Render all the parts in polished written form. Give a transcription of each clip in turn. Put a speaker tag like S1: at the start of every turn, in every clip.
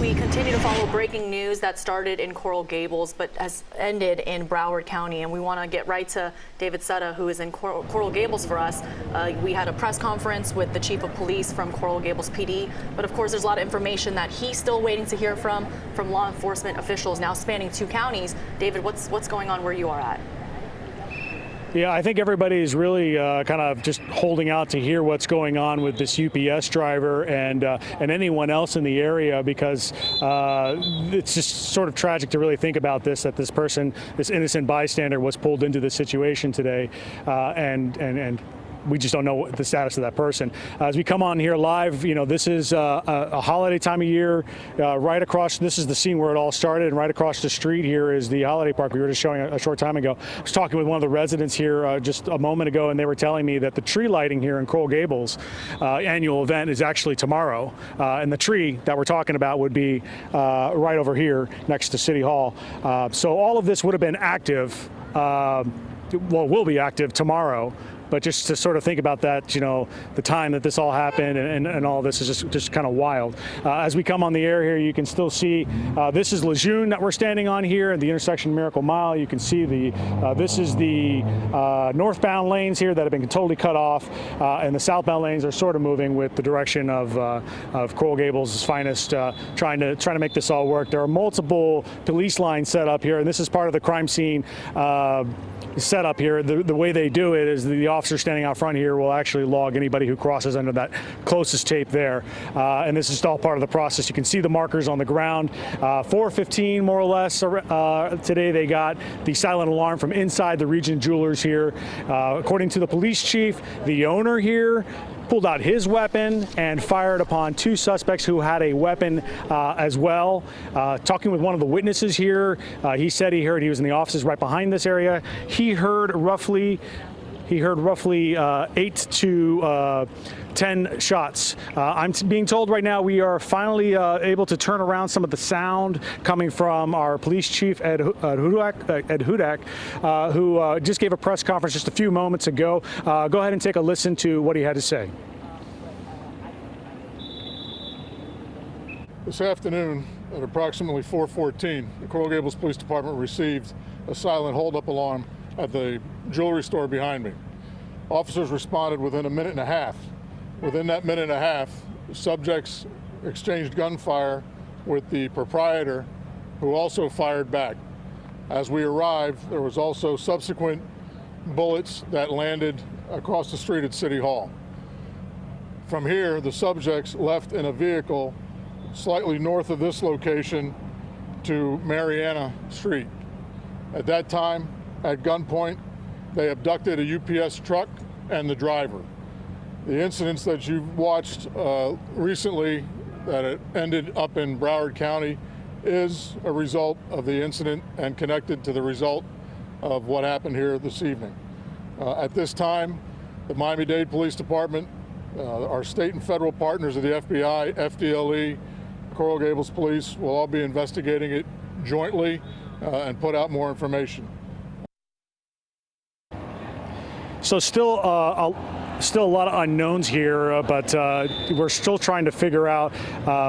S1: We continue to follow breaking news that started in Coral Gables but has ended in Broward County, and we want to get right to David Sutta, who is in Coral Gables for us. We had a press conference with the chief of police from Coral Gables PD, but of course there's a lot of information that he's still waiting to hear from law enforcement officials now spanning 2 counties. David, what's going on where you are at?
S2: Yeah, I think everybody's really kind of just holding out to hear what's going on with this UPS driver and anyone else in the area, because it's just sort of tragic to really think about this, that this person, this innocent bystander, was pulled into this situation today, and we just don't know the status of that person. As we come on here live, you know, this is a holiday time of year. Right across, this is the scene where it all started, and right across the street here is the holiday park we were just showing a short time ago. I was talking with one of the residents here just a moment ago, and they were telling me that the tree lighting here in Coral Gables annual event is actually tomorrow, and the tree that we're talking about would be right over here next to City Hall. So all of this would have been active, well, will be active tomorrow. But just to sort of think about that, you know, the time that this all happened and all this is just kind of wild. As we come on the air here, you can still see this is Lejeune that we're standing on here at the intersection of Miracle Mile. You can see this is the northbound lanes here that have been totally cut off, and the southbound lanes are sort of moving with the direction of Coral Gables' finest, trying to make this all work. There are multiple police lines set up here, and this is part of the crime scene set up here. The way they do it is the officer standing out front here will actually log anybody who crosses under that closest tape there, and this is all part of the process. You can see the markers on the ground. 4:15 more or less today they got the silent alarm from inside the Regent Jewelers here. According to the police chief, the owner here pulled out his weapon and fired upon 2 suspects who had a weapon as well. Talking with one of the witnesses here, he said he was in the offices right behind this area. He heard roughly 8 to 10 shots. I'm being told right now we are finally able to turn around some of the sound coming from our police chief, Ed Hudak, who just gave a press conference just a few moments ago. Go ahead and take a listen to what he had to say.
S3: This afternoon at approximately 4:14, the Coral Gables Police Department received a silent hold-up alarm at the jewelry store behind me. Officers responded within a minute and a half. Within that minute and a half, subjects exchanged gunfire with the proprietor, who also fired back. As we arrived, there was also subsequent bullets that landed across the street at City Hall. From here, the subjects left in a vehicle slightly north of this location to Mariana Street. At that time, at gunpoint, they abducted a UPS truck and the driver. The incidents that you've watched recently that it ended up in Broward County is a result of the incident and connected to the result of what happened here this evening. At this time, the Miami-Dade Police Department, our state and federal partners of the FBI, FDLE, Coral Gables Police will all be investigating it jointly and put out more information. So still a lot of unknowns here, but we're still trying to figure out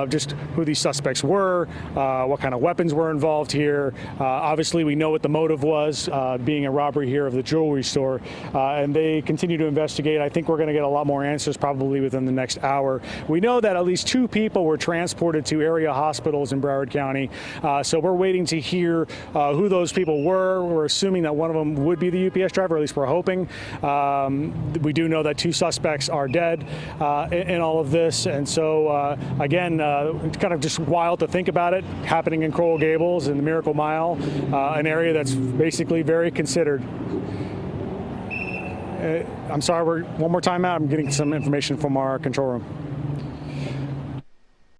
S3: just who these suspects were, what kind of weapons were involved here. Obviously, we know what the motive was, being a robbery here of the jewelry store, and they continue to investigate. I think we're going to get a lot more answers probably within the next hour. We know that at least 2 people were transported to area hospitals in Broward County, so we're waiting to hear who those people were. We're assuming that one of them would be the UPS driver, at least we're hoping. We do know that 2 suspects are dead in all of this, and so again, it's kind of just wild to think about it happening in Coral Gables in the Miracle Mile, an area that's basically very considered. I'm sorry, one more time out. I'm getting some information from our control room.